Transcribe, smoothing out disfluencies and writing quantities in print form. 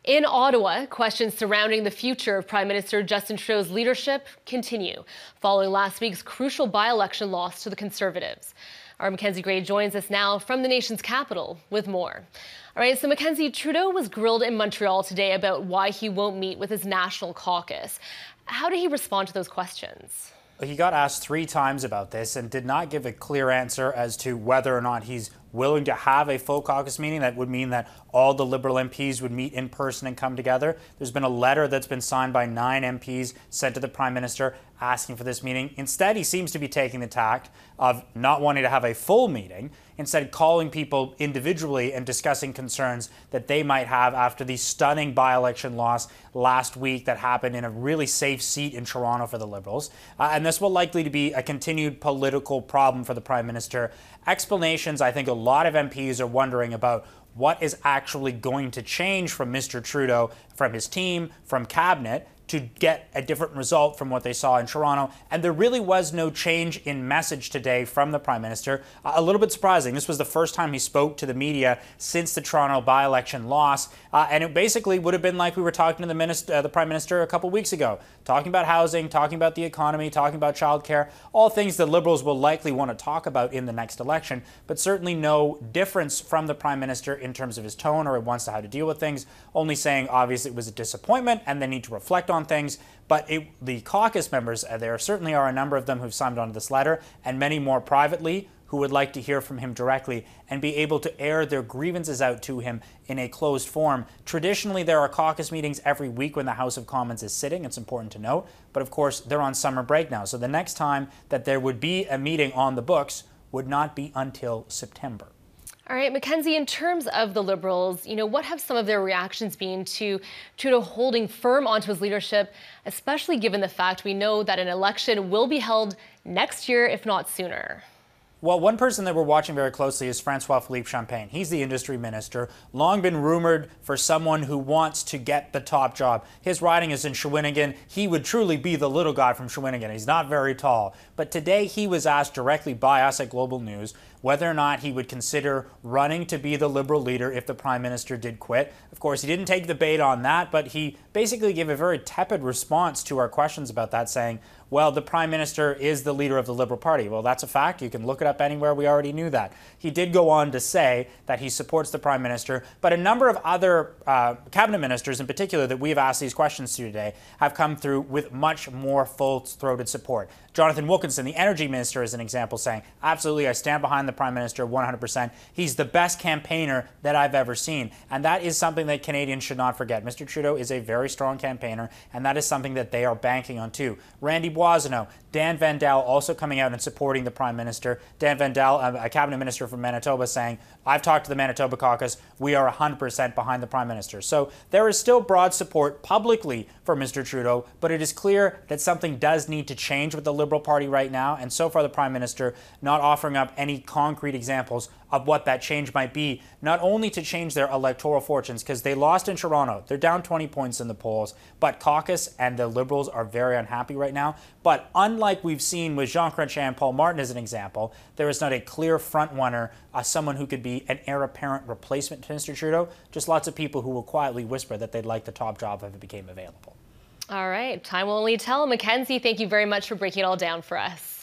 In Ottawa, questions surrounding the future of Prime Minister Justin Trudeau's leadership continue, following last week's crucial by-election loss to the Conservatives. Our Mackenzie Gray joins us now from the nation's capital with more. All right, so Mackenzie, Trudeau was grilled in Montreal today about why he won't meet with his national caucus. How did he respond to those questions? He got asked 3 times about this and did not give a clear answer as to whether or not he's willing to have a full caucus meeting. That would mean that all the Liberal MPs would meet in person and come together. There's been a letter that's been signed by 9 MPs sent to the Prime Minister asking for this meeting. Instead, he seems to be taking the tact of not wanting to have a full meeting, instead calling people individually and discussing concerns that they might have after the stunning by-election loss last week that happened in a really safe seat in Toronto for the Liberals. And this will likely to be a continued political problem for the Prime Minister. Explanations, I think a lot of MPs are wondering about what is actually going to change from Mr. Trudeau, from his team, from cabinet, to get a different result from what they saw in Toronto. And there really was no change in message today from the Prime Minister. A little bit surprising. This was the first time he spoke to the media since the Toronto by-election loss. And it basically would have been like we were talking to the Prime Minister a couple weeks ago, talking about housing, talking about the economy, talking about childcare, all things that Liberals will likely want to talk about in the next election, but certainly no difference from the Prime Minister in terms of his tone or wants to how to deal with things, only saying obviously it was a disappointment and they need to reflect on things. But the caucus members, there certainly are a number of them who've signed on to this letter, and many more privately, who would like to hear from him directly and be able to air their grievances out to him in a closed form. Traditionally, there are caucus meetings every week when the House of Commons is sitting. It's important to note. But of course, they're on summer break now. So the next time that there would be a meeting on the books would not be until September. All right, Mackenzie, in terms of the Liberals, what have some of their reactions been to Trudeau holding firm onto his leadership, especially given the fact we know that an election will be held next year, if not sooner? Well, one person that we're watching very closely is François-Philippe Champagne. He's the industry minister, long been rumored for someone who wants to get the top job. His riding is in Shawinigan. He would truly be the little guy from Shawinigan. He's not very tall. But today he was asked directly by us at Global News whether or not he would consider running to be the Liberal leader if the Prime Minister did quit. Of course, he didn't take the bait on that, but he basically gave a very tepid response to our questions about that, saying, well, the Prime Minister is the leader of the Liberal Party. Well, that's a fact. You can look it up anywhere. We already knew that. He did go on to say that he supports the Prime Minister, but a number of other cabinet ministers in particular that we've asked these questions to today have come through with much more full-throated support. Jonathan Wilkinson, the energy minister, is an example, saying, absolutely, I stand behind the Prime Minister 100%. He's the best campaigner that I've ever seen. And that is something that Canadians should not forget. Mr. Trudeau is a very strong campaigner, and that is something that they are banking on too. Randy Boissonnault, Dan Vandal also coming out and supporting the Prime Minister. Dan Vandal, a cabinet minister from Manitoba, saying, I've talked to the Manitoba caucus. We are 100% behind the Prime Minister. So there is still broad support publicly for Mr. Trudeau, but it is clear that something does need to change with the Liberal Party right now. And so far, the Prime Minister not offering up any concrete examples of what that change might be, not only to change their electoral fortunes, because they lost in Toronto. They're down 20 points in the polls, but caucus and the Liberals are very unhappy right now. But unlike we've seen with Jean Chrétien and Paul Martin as an example, there is not a clear front-runner, someone who could be an heir-apparent replacement to Mr. Trudeau, just lots of people who will quietly whisper that they'd like the top job if it became available. All right, time will only tell. Mackenzie, thank you very much for breaking it all down for us.